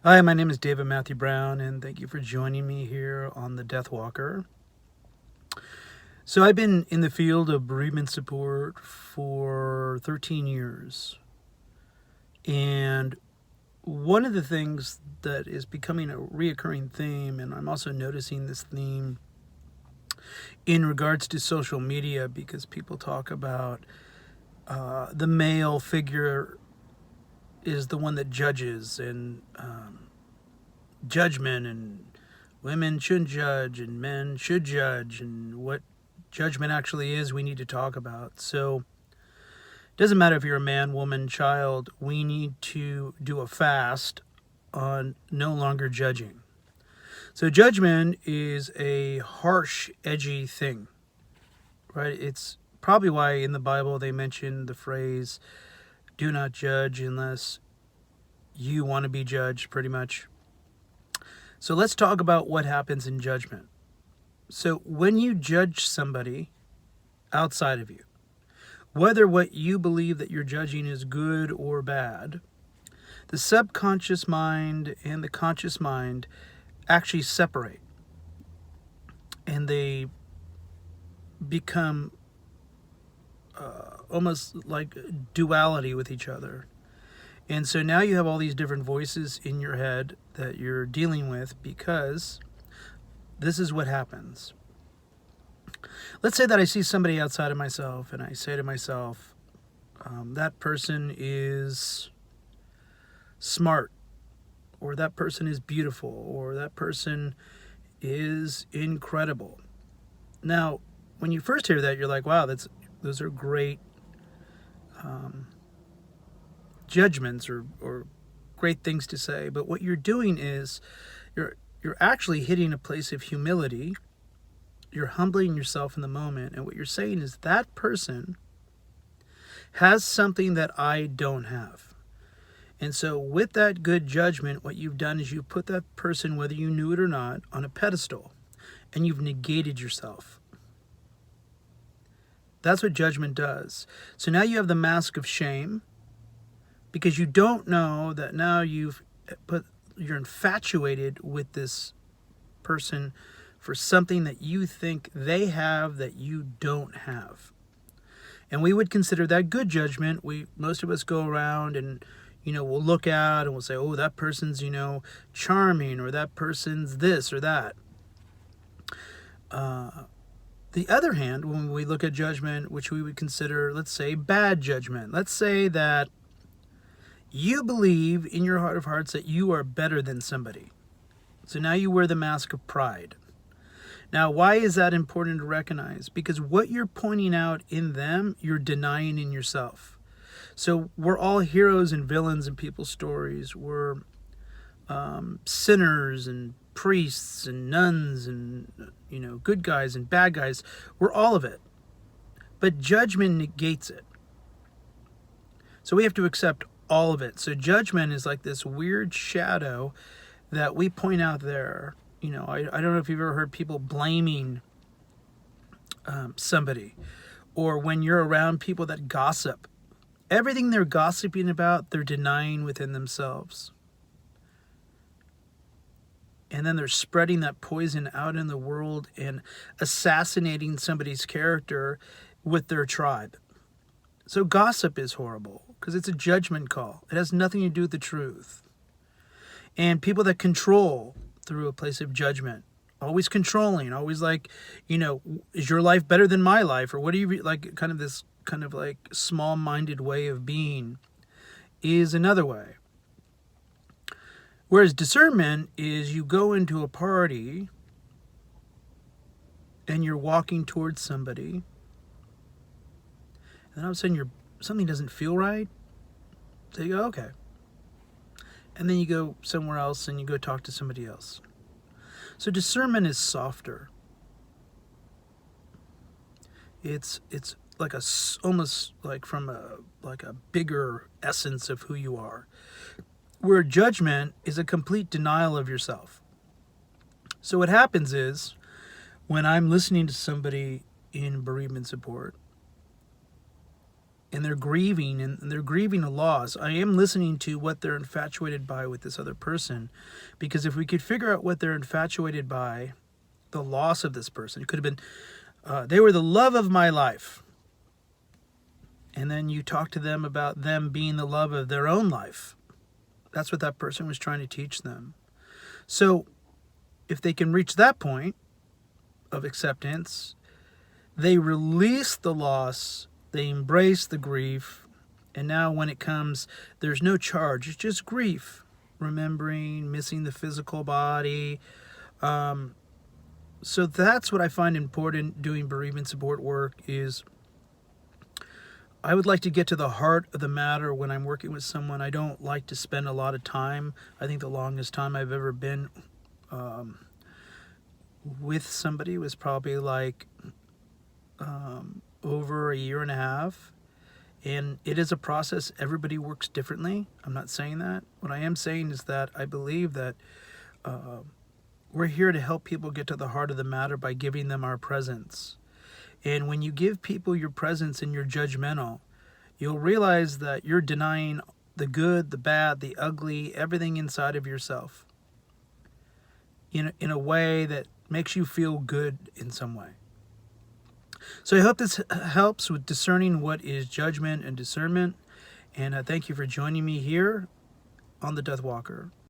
Hi, my name is David Matthew Brown, and thank you for joining me here on the Death Walker. So, I've been in the field of bereavement support for 13 years, and one of the things that is becoming a reoccurring theme, and I'm also noticing this theme in regards to social media because people talk about the male figure is the one that judges, and judgment, and women shouldn't judge and men should judge, and what judgment actually is we need to talk about. So it doesn't matter if you're a man, woman, child, we need to do a fast on no longer judging. So judgment is a harsh, edgy thing, right? It's probably why in the Bible they mention the phrase, do not judge unless you want to be judged, pretty much. So let's talk about what happens in judgment. So when you judge somebody outside of you, whether what you believe that you're judging is good or bad, the subconscious mind and the conscious mind actually separate, and they become almost like duality with each other. And so now you have all these different voices in your head that you're dealing with because this is what happens. Let's say that I see somebody outside of myself and I say to myself, that person is smart, or that person is beautiful, or that person is incredible. Now, when you first hear that, you're like, wow, those are great judgments or great things to say. But what you're doing is you're actually hitting a place of humility. You're humbling yourself in the moment, and what you're saying is that person has something that I don't have. And so with that good judgment, what you've done is you've put that person, whether you knew it or not, on a pedestal, and you've negated yourself. That's what judgment does. So now you have the mask of shame because you don't know that now you're infatuated with this person for something that you think they have that you don't have. And we would consider that good judgment. Most of us go around and we'll look out and we'll say, oh, that person's charming, or that person's this or that. The other hand, when we look at judgment, which we would consider, let's say, bad judgment, let's say that you believe in your heart of hearts that you are better than somebody. So now you wear the mask of pride. Now, why is that important to recognize? Because what you're pointing out in them, you're denying in yourself. So we're all heroes and villains in people's stories. We're sinners and priests and nuns and good guys and bad guys. We're all of it. But judgment negates it. So we have to accept all of it. So judgment is like this weird shadow that we point out there. I don't know if you've ever heard people blaming somebody, or when you're around people that gossip. Everything they're gossiping about, they're denying within themselves. And then they're spreading that poison out in the world and assassinating somebody's character with their tribe. So gossip is horrible because it's a judgment call. It has nothing to do with the truth. And people that control through a place of judgment, always controlling, always like, is your life better than my life? Or what do you like? Kind of this kind of like small-minded way of being is another way. Whereas discernment is you go into a party and you're walking towards somebody, and then all of a sudden something doesn't feel right. So you go, okay. And then you go somewhere else and you go talk to somebody else. So discernment is softer. It's like almost like from a bigger essence of who you are. Where judgment is a complete denial of yourself. So what happens is, when I'm listening to somebody in bereavement support, and they're grieving, and they're grieving a loss. I am listening to what they're infatuated by with this other person, because if we could figure out what they're infatuated by, the loss of this person, it could have been, they were the love of my life. And then you talk to them about them being the love of their own life. That's what that person was trying to teach them. So if they can reach that point of acceptance, they release the loss, they embrace the grief, and now when it comes, there's no charge. It's just grief, remembering, missing the physical body. So that's what I find important doing bereavement support work is I would like to get to the heart of the matter when I'm working with someone. I don't like to spend a lot of time. I think the longest time I've ever been with somebody was probably like over a year and a half. And it is a process. Everybody works differently. I'm not saying that. What I am saying is that I believe that we're here to help people get to the heart of the matter by giving them our presence. And when you give people your presence and you're judgmental, you'll realize that you're denying the good, the bad, the ugly, everything inside of yourself in a way that makes you feel good in some way. So I hope this helps with discerning what is judgment and discernment. And thank you for joining me here on the Death Walker.